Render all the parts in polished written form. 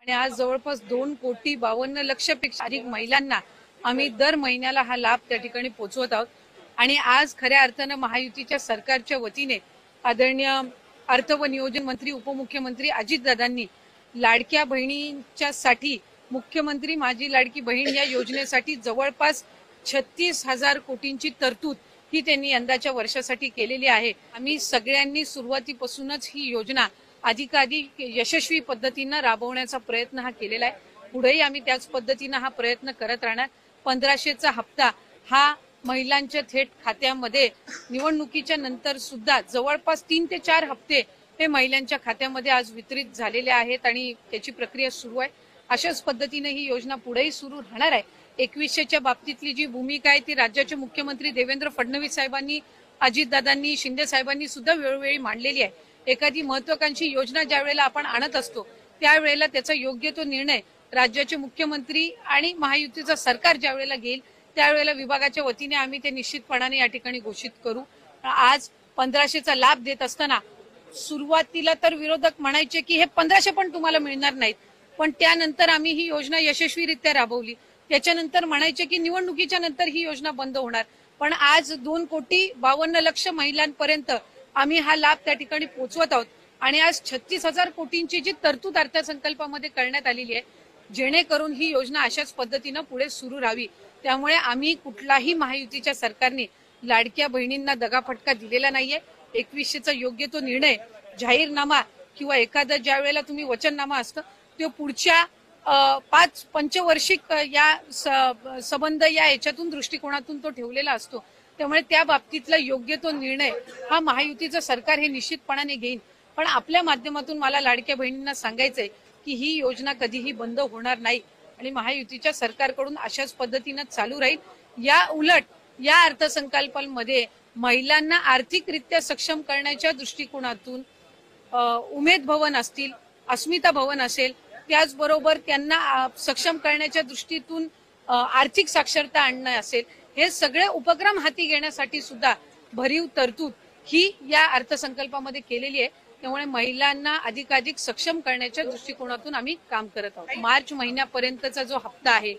आणि आज जवळपास 2,52,00,000पेक्षा अधिक महिलांना आम्ही दर महिन्याला हा लाभ त्या ठिकाणी पोहोचवत आहोत। आणि आज खऱ्या अर्थानं महायुतीच्या सरकारच्या वतीने आदरणीय अर्थ व नियोजन मंत्री उपमुख्यमंत्री अजितदादांनी लाडक्या बहिणींच्या साठी मुख्यमंत्री माझी लाडकी बहीण या योजनेसाठी जवळपास 36,000 कोटींची तरतूद ही त्यांनी यंदाच्या वर्षासाठी केलेली आहे। आम्ही सगळ्यांनी सुरुवातीपासूनच ही योजना अधिकाधिक यशस्वी पद्धतीने राबवण्याचा प्रयत्न हा केलेला आहे। पुढेही आम्ही त्याच पद्धतीने हा प्रयत्न करत राहणार। 1500चा हप्ता हा महिलांच्या थेट खात्यामध्ये निवडणुकीच्या नंतर सुद्धा जवळपास 3 ते 4 हप्ते हे महिलांच्या खात्यामध्ये आज वितरित झालेले आहेत आणि त्याची प्रक्रिया सुरू आहे। अशाच पद्धतीने ही योजना पुढेही सुरू राहणार आहे। 2100च्या बाबतीतली जी भूमिका आहे ती राज्याचे मुख्यमंत्री देवेंद्र फडणवीस साहेबांनी, अजितदादांनी, शिंदे साहेबांनी सुद्धा वेळोवेळी मांडलेली आहे। एखादी महत्त्वाकांक्षी योजना ज्या वेळेला आपण आणत असतो त्यावेळेला त्याचा योग्य तो निर्णय राज्याचे मुख्यमंत्री आणि महायुतीचं सरकार ज्या वेळेला घेईल त्यावेळेला विभागाच्या वतीने आम्ही ते निश्चितपणाने या ठिकाणी घोषित करू। आज 1500चा लाभ देत असताना सुरुवातीला तर विरोधक म्हणायचे की हे 1500 पण तुम्हाला मिळणार नाहीत, पण त्यानंतर आम्ही ही योजना यशस्वीरित्या राबवली। त्याच्यानंतर म्हणायचे की निवडणुकीच्या नंतर ही योजना बंद होणार, पण आज 2,52,00,000 महिलांपर्यंत आम्ही हा लाभ त्या ठिकाणी पोहोचवत आहोत। आणि आज 36,000 कोटींची जी तरतूद अर्थसंकल्पामध्ये करण्यात आलेली आहे, जेणेकरून ही योजना अशाच पद्धतीने पुढे सुरू राहावी। त्यामुळे आम्ही कुठलाही महायुतीच्या सरकारने लाडक्या बहिणींना दगाफटका दिलेला नाहीये। 2100चा योग्य तो निर्णय जाहीरनामा किंवा एखादा ज्या वेळेला तुम्ही वचननामा असतं तो पुढच्या 5 पंचवार्षिक या संबंध या याच्यातून दृष्टिकोनातून तो ठेवलेला असतो। त्यामुळे त्या बाबतीतला योग्य तो निर्णय हा महायुतीचं सरकार हे निश्चितपणाने घेईल। पण आपल्या माध्यमातून मला लाडक्या बहिणींना सांगायचंय की ही योजना कधीही बंद होणार नाही आणि महायुतीच्या सरकारकडून अशाच पद्धतीने चालू राहील। या उलट या अर्थसंकल्पामध्ये महिलांना आर्थिकरित्या सक्षम करण्याच्या दृष्टिकोनातून उमेद भवन असतील, अस्मिता भवन असेल, त्याचबरोबर त्यांना सक्षम करण्याच्या दृष्टीतून आर्थिक साक्षरता आणणं असेल, हे सगळे उपक्रम हाती घेण्यासाठी सुद्धा भरीव तरतूद ही या अर्थसंकल्पामध्ये केलेली आहे। त्यामुळे महिलांना अधिकाधिक सक्षम करण्याच्या दृष्टिकोनातून आम्ही काम करत आहोत। मार्च महिन्यापर्यंतचा जो हप्ता आहे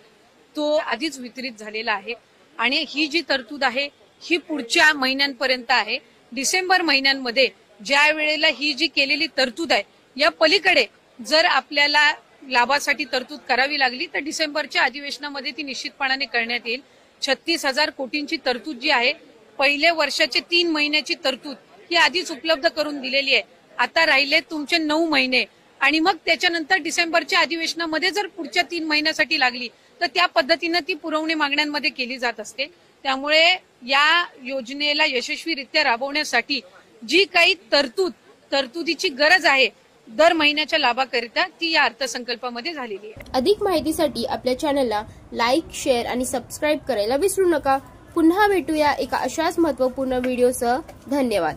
तो आधीच वितरित झालेला आहे आणि ही जी तरतूद आहे ही पुढच्या महिन्यांपर्यंत आहे। डिसेंबर महिन्यांमध्ये ज्या वेळेला ही जी केलेली तरतूद आहे या पलीकडे जर आपल्याला लाभासाठी तरतूद करावी लागली तर डिसेंबरच्या अधिवेशनामध्ये ती निश्चितपणाने करण्यात येईल। 36,000 कोटींची तरतूद जी आहे, पहिले वर्षाचे 3 महिन्याची तरतूद ही आधीच उपलब्ध करून दिलेली आहे। आता राहिले तुमचे 9 महिने आणि मग त्याच्यानंतर डिसेंबरच्या अधिवेशनामध्ये जर पुढच्या 3 महिन्यासाठी लागली तर त्या पद्धतीने ती पुरवणी मागण्यांमध्ये केली जात असते। त्यामुळे या योजनेला यशस्वीरित्या राबवण्यासाठी जी काही तरतुदीची गरज आहे दर महिन्याच्या लाभाकरिता ती या अर्थसंकल्पामध्ये झालेली आहे। अधिक माहितीसाठी आपल्या चॅनलला लाईक, शेअर आणि सबस्क्राईब करायला विसरू नका। पुन्हा भेटूया एका अशाच महत्त्वपूर्ण व्हिडिओसह। धन्यवाद।